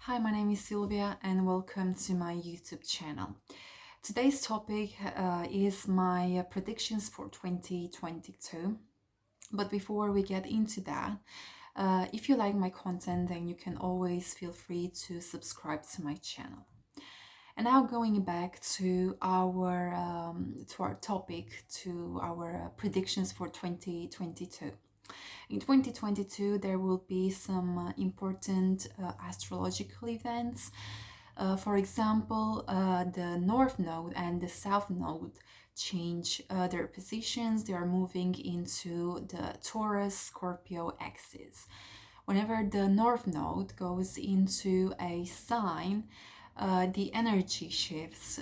Hi, my name is Sylvia and welcome to my YouTube channel. Today's topic is my predictions for 2022. But before we get into that, if you like my content, then you can always feel free to subscribe to my channel. And now going back to our topic, to our predictions for 2022. In 2022, there will be some important astrological events. For example, the North Node and the South Node change their positions. They are moving into the Taurus Scorpio axis. Whenever the North Node goes into a sign, the energy shifts,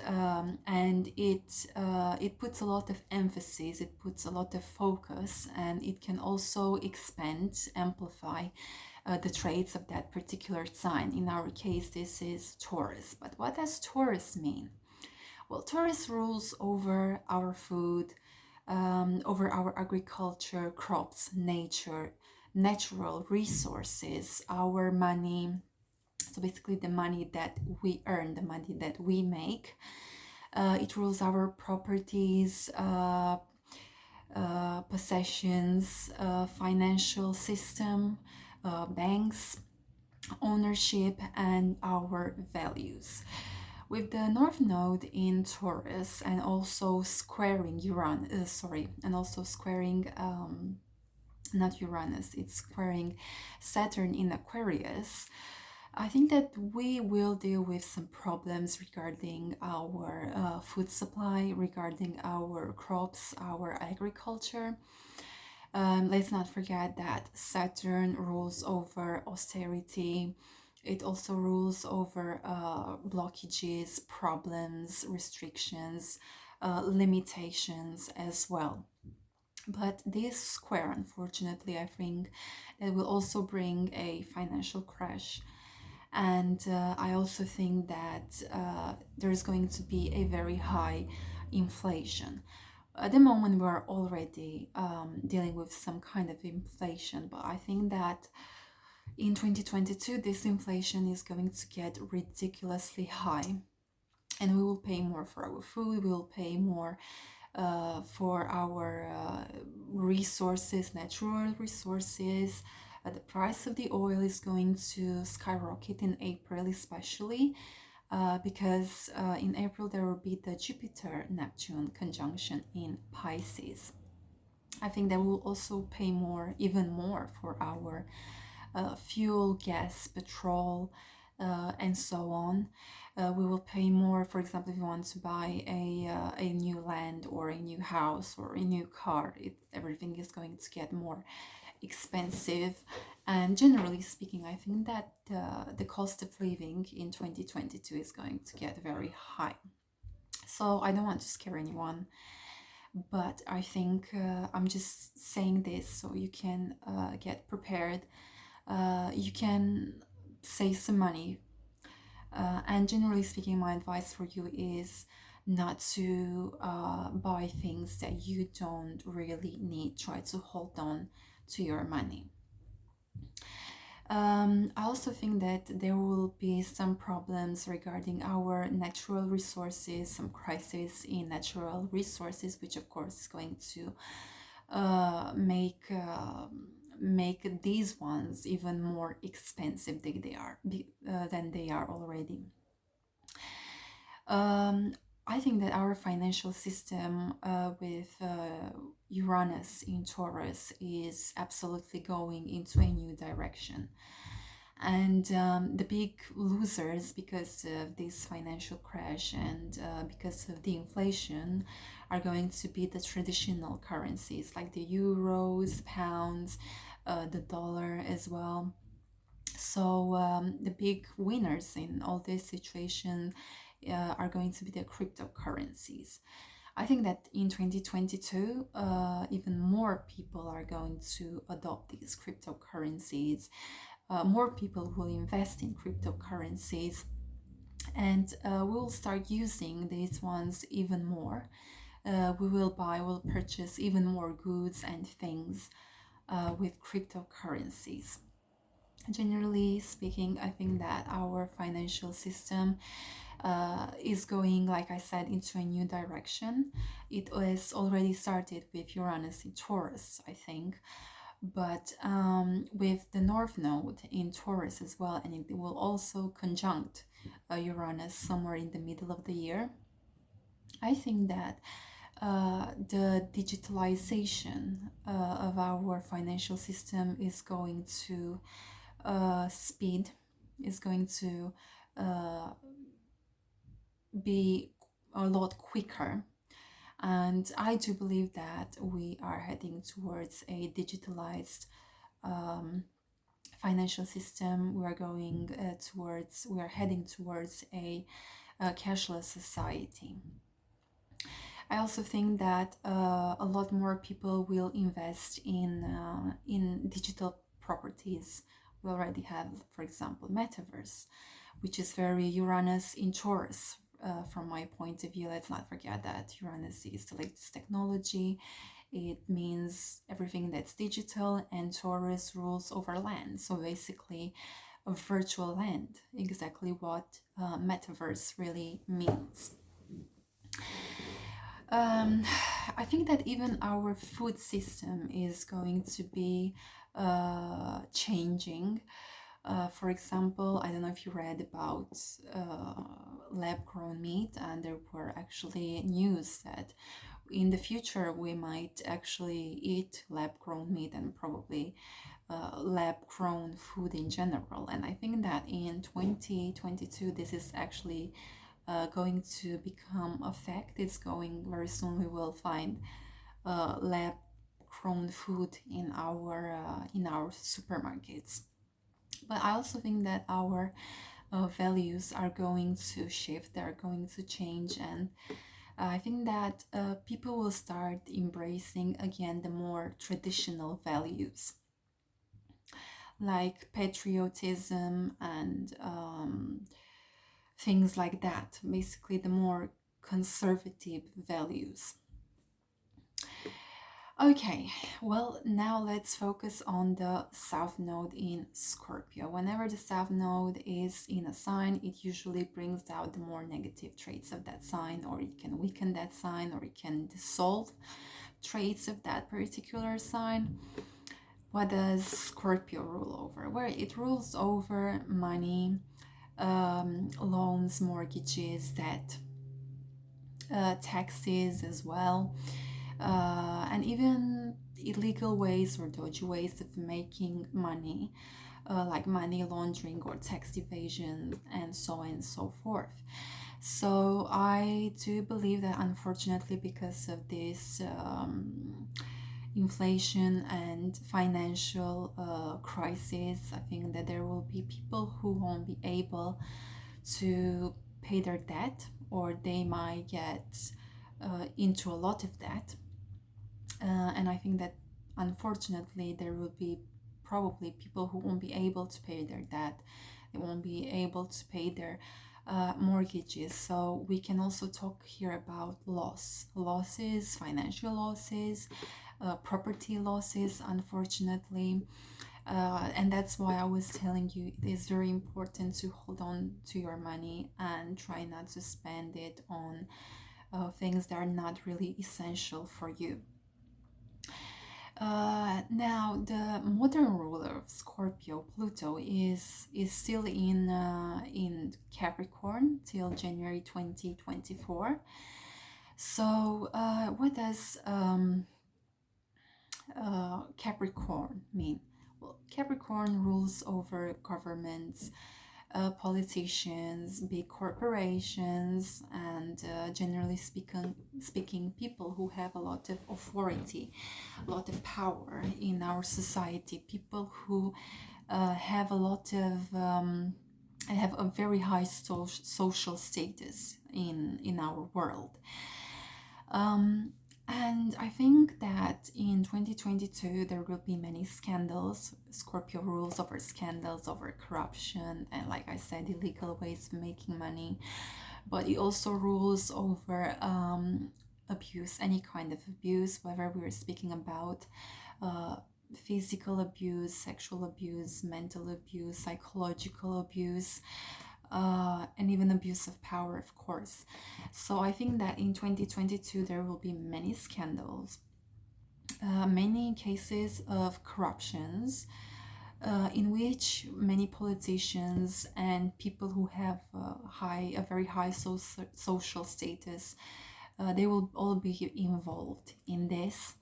and it puts a lot of emphasis, it puts a lot of focus, and it can also expand, amplify the traits of that particular sign. In our case, this is Taurus. But what does Taurus mean? Well, Taurus rules over our food, over our agriculture, crops, nature, natural resources, our money. So basically, the money that we earn, the money that we make. It rules our properties, possessions, financial system, banks, ownership, and our values. With the North Node in Taurus and also squaring and also squaring not Uranus, it's squaring Saturn in Aquarius. I think that we will deal with some problems regarding our food supply, regarding our crops, our agriculture. Let's not forget that Saturn rules over austerity. It also rules over blockages, problems, restrictions, limitations as well. But this square, unfortunately, I think it will also bring a financial crash. And I also think that there's going to be a very high inflation. At the moment, we're already dealing with some kind of inflation, but I think that in 2022, this inflation is going to get ridiculously high, and we will pay more for our food, we will pay more for our resources, natural resources. The price of the oil is going to skyrocket in April, especially because in April there will be the Jupiter Neptune conjunction in Pisces. I think that we'll also pay more, even more, for our fuel, gas, petrol, and so on. We will pay more, for example, if you want to buy a new land or a new house or a new car. Everything is going to get more expensive. And generally speaking, I think that the cost of living in 2022 is going to get very high. So I don't want to scare anyone, but I think I'm just saying this so you can get prepared. You can save some money. And generally speaking, my advice for you is not to buy things that you don't really need. Try to hold on to your money. I also think that there will be some problems regarding our natural resources, some crisis in natural resources, which of course is going to make these ones even more expensive than they are already. I think that our financial system with Uranus in Taurus is absolutely going into a new direction. And the big losers because of this financial crash and because of the inflation are going to be the traditional currencies like the euros, pounds, the dollar as well. So the big winners in all this situation are going to be the cryptocurrencies. I think that in 2022, even more people are going to adopt these cryptocurrencies. More people will invest in cryptocurrencies, and we'll start using these ones even more. We'll purchase even more goods and things with cryptocurrencies. Generally speaking, I think that our financial system is going, like I said, into a new direction. It was already started with Uranus in Taurus, I think, but with the North Node in Taurus as well, and it will also conjunct Uranus somewhere in the middle of the year. I think that the digitalization of our financial system is going to speed, is going to uh, be a lot quicker. And I do believe that we are heading towards a digitalized um, financial system. We are heading towards a cashless society. I also think that a lot more people will invest in digital properties. We already have, for example, metaverse, which is very Uranus in Taurus. From my point of view, let's not forget that Uranus is the latest technology. It means everything that's digital, and Taurus rules over land. So basically, a virtual land, exactly what metaverse really means. Um, I think that even our food system is going to be changing. For example, I don't know if you read about uh, lab grown meat, and there were actually news that in the future we might actually eat lab grown meat and probably lab grown food in general. And I think that in 2022, this is actually going to become a fact. It's going very soon. We will find lab grown food in our supermarkets. But I also think that our values are going to shift. They're going to change, and I think that people will start embracing again the more traditional values like patriotism and things like that. Basically, the more conservative values. Okay, well, now let's focus on the South Node in Scorpio. Whenever the South Node is in a sign, it usually brings out the more negative traits of that sign, or it can weaken that sign, or it can dissolve traits of that particular sign. What does Scorpio rule over? Well, it rules over money, loans, mortgages, debt, taxes as well, and even illegal ways or dodgy ways of making money, like money laundering or tax evasion, and so on and so forth. So I do believe that unfortunately, because of this inflation and financial crisis, I think that there will be people who won't be able to pay their debt, or they might get into a lot of debt. And I think that unfortunately there will be probably people who won't be able to pay their debt, they won't be able to pay their mortgages. So we can also talk here about losses, financial losses, property losses, unfortunately. And that's why I was telling you it is very important to hold on to your money and try not to spend it on things that are not really essential for you. Now, the modern ruler of Scorpio, Pluto, is still in Capricorn till January 2024. So, what does Capricorn mean? Well, Capricorn rules over governments, politicians, big corporations, and generally speaking, people who have a lot of authority, a lot of power in our society, people who have a lot of have a very high social status in our world. Um, and I think that in 2022 there will be many scandals. Scorpio rules over scandals, over corruption, and like I said, illegal ways of making money. But it also rules over abuse, any kind of abuse, whether we're speaking about physical abuse, sexual abuse, mental abuse, psychological abuse, and even abuse of power, of course. So I think that in 2022 there will be many scandals, many cases of corruptions, in which many politicians and people who have a very high social status, they will all be involved in this.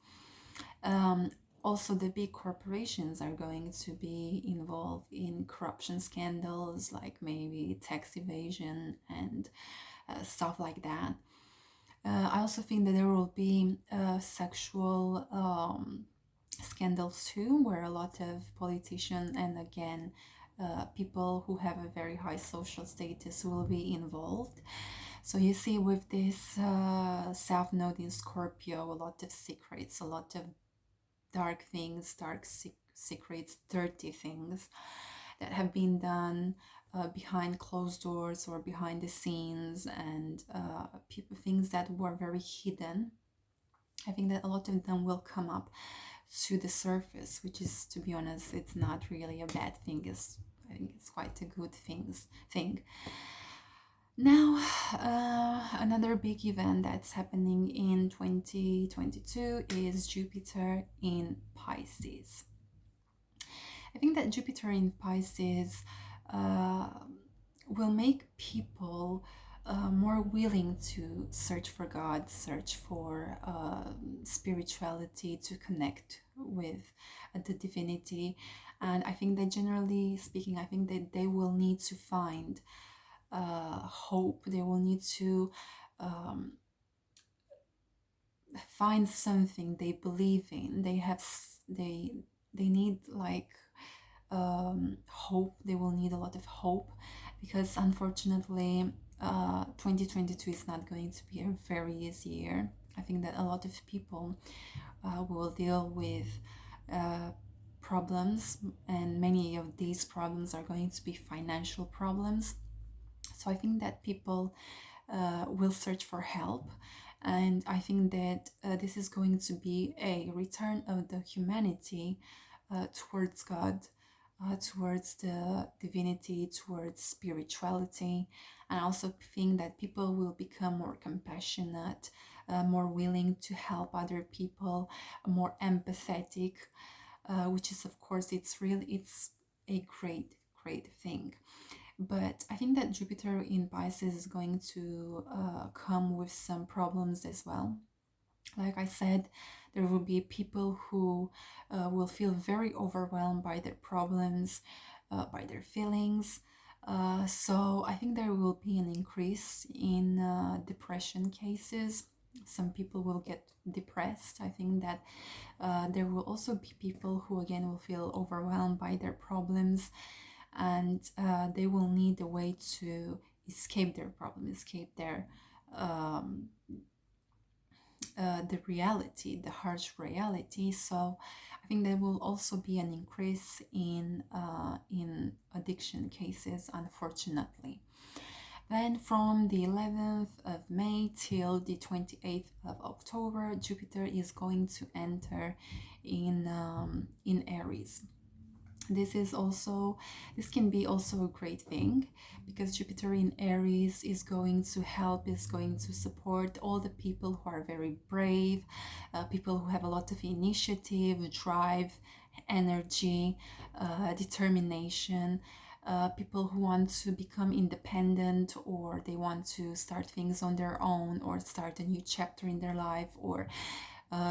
Um, Also, the big corporations are going to be involved in corruption scandals, like maybe tax evasion and stuff like that. I also think that there will be sexual scandals too, where a lot of politicians and again people who have a very high social status will be involved. So you see, with this South Node in Scorpio, a lot of secrets, a lot of dark things, secrets, dirty things that have been done behind closed doors or behind the scenes, and people things that were very hidden. I think that a lot of them will come up to the surface, which is, to be honest, it's not really a bad thing. I think it's quite a good thing. Now, another big event that's happening in 2022 is Jupiter in Pisces. I think that Jupiter in Pisces uh, will make people more willing to search for God, search for spirituality, to connect with the divinity. And I think that, generally speaking, I think that they will need to find hope. They will need to um, find something they believe in. They need like hope. They will need a lot of hope, because unfortunately 2022 is not going to be a very easy year. I think that a lot of people will deal with problems, and many of these problems are going to be financial problems. So I think that people will search for help, and I think that this is going to be a return of the humanity towards God, towards the divinity, towards spirituality. And I also think that people will become more compassionate, more willing to help other people, more empathetic, which is, of course, it's a great thing. But I think that Jupiter in Pisces is going to come with some problems as well. Like I said, there will be people who will feel very overwhelmed by their problems, by their feelings. So I think there will be an increase in depression cases. Some people will get depressed. I think that there will also be people who again will feel overwhelmed by their problems, and they will need a way to escape their problem, escape their um, the reality, the harsh reality. So I think there will also be an increase in addiction cases, unfortunately. Then from the 11th of May till the 28th of October, Jupiter is going to enter in Aries. This can be also a great thing, because Jupiter in Aries is going to help, is going to support all the people who are very brave, people who have a lot of initiative, drive, energy, determination, people who want to become independent, or they want to start things on their own, or start a new chapter in their life, or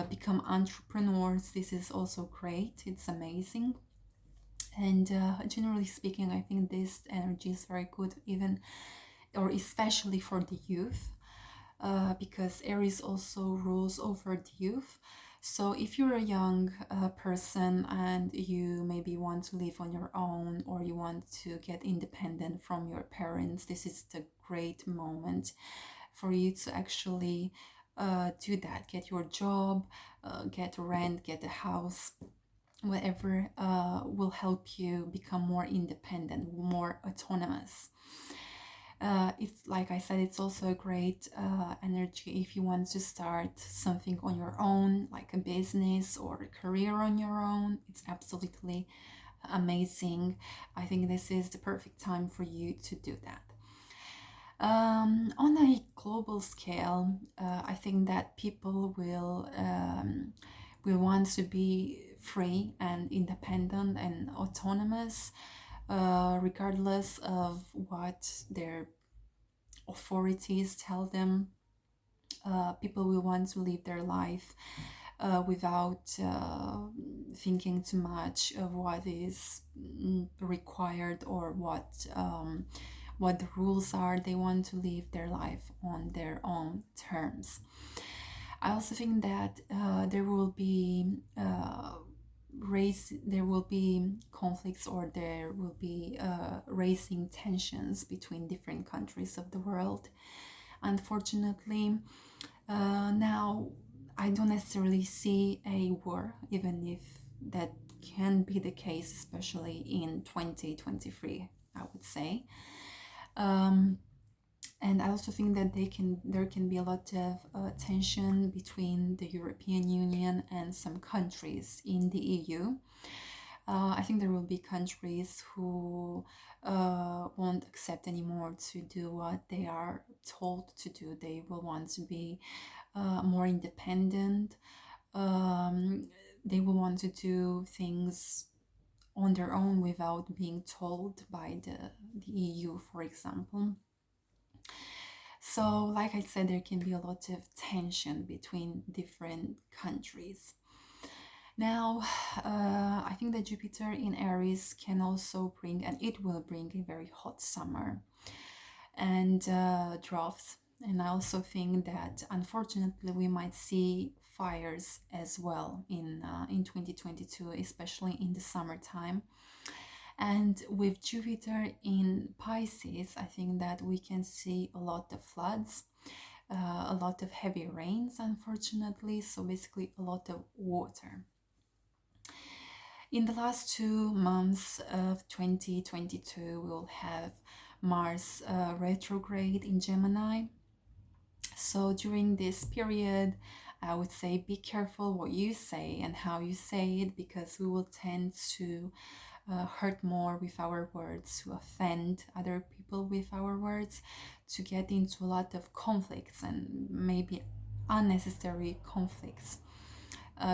become entrepreneurs. This is also great. It's amazing. And generally speaking, I think this energy is very good, even or especially for the youth, because Aries also rules over the youth. So if you're a young person and you maybe want to live on your own, or you want to get independent from your parents, this is the great moment for you to actually do that. Get your job, get rent, get a house, whatever will help you become more independent, more autonomous. It's like I said, it's also a great energy if you want to start something on your own, like a business or a career on your own. It's absolutely amazing. I think this is the perfect time for you to do that. On a global scale, I think that people will want to be free and independent and autonomous, regardless of what their authorities tell them. People will want to live their life without thinking too much of what is required or what the rules are. They want to live their life on their own terms. I also think that there will be there will be conflicts, or there will be raising tensions between different countries of the world. Unfortunately, now I don't necessarily see a war, even if that can be the case, especially in 2023, I would say. And I also think that there can be a lot of tension between the European Union and some countries in the EU. I think there will be countries who won't accept anymore to do what they are told to do. They will want to be more independent. They will want to do things on their own without being told by the EU, for example. So, like I said, there can be a lot of tension between different countries. Now, I think that Jupiter in Aries can also bring, and it will bring, a very hot summer and droughts. And I also think that, unfortunately, we might see fires as well in 2022, especially in the summertime. And with Jupiter in Pisces, I think that we can see a lot of floods, a lot of heavy rains, unfortunately. So basically, a lot of water. In the last 2 months of 2022, we'll have Mars retrograde in Gemini. So during this period, I would say be careful what you say and how you say it, because we will tend to hurt more with our words, to offend other people with our words, to get into a lot of conflicts and maybe unnecessary conflicts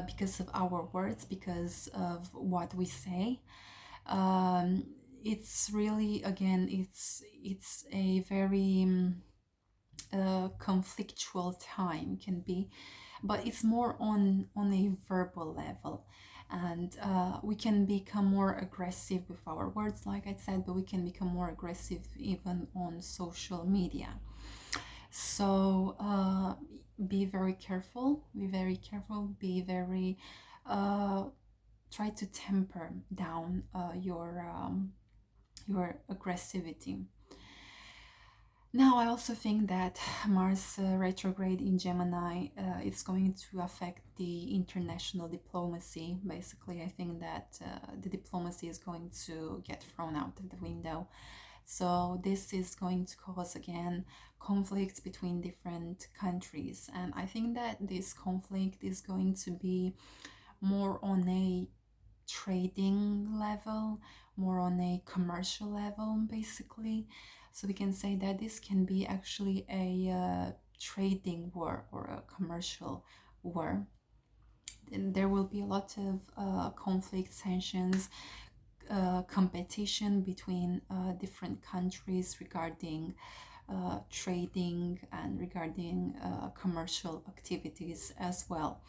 because of our words, because of what we say. It's really, again, it's a very conflictual time, can be, but it's more on a verbal level. And we can become more aggressive with our words, like I said, but we can become more aggressive even on social media. So be very careful, be very try to temper down your aggressivity. Now, I also think that Mars retrograde in Gemini is going to affect the international diplomacy. Basically, I think that the diplomacy is going to get thrown out of the window. So this is going to cause, again, conflicts between different countries. And I think that this conflict is going to be more on a trading level, more on a commercial level, basically. So we can say that this can be actually a trading war or a commercial war. And there will be a lot of conflicts, tensions, competition between different countries regarding trading and regarding commercial activities as well.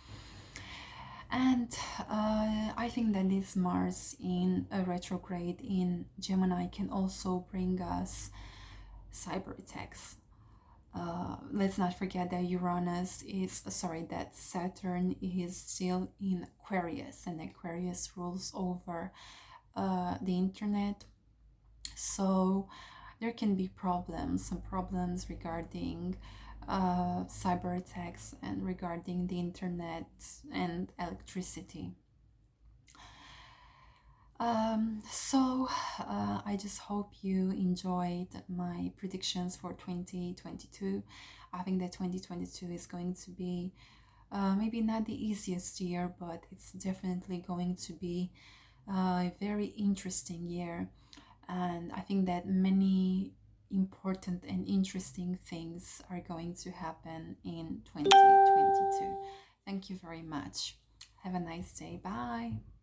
And I think that this Mars in a retrograde in Gemini can also bring us cyber attacks. Let's not forget that that Saturn is still in Aquarius, and Aquarius rules over the internet. So there can be some problems regarding cyber attacks and regarding the internet and electricity. I just hope you enjoyed my predictions for 2022. I think that 2022 is going to be maybe not the easiest year, but it's definitely going to be a very interesting year. And I think that many important and interesting things are going to happen in 2022. Thank you very much. Have a nice day. Bye.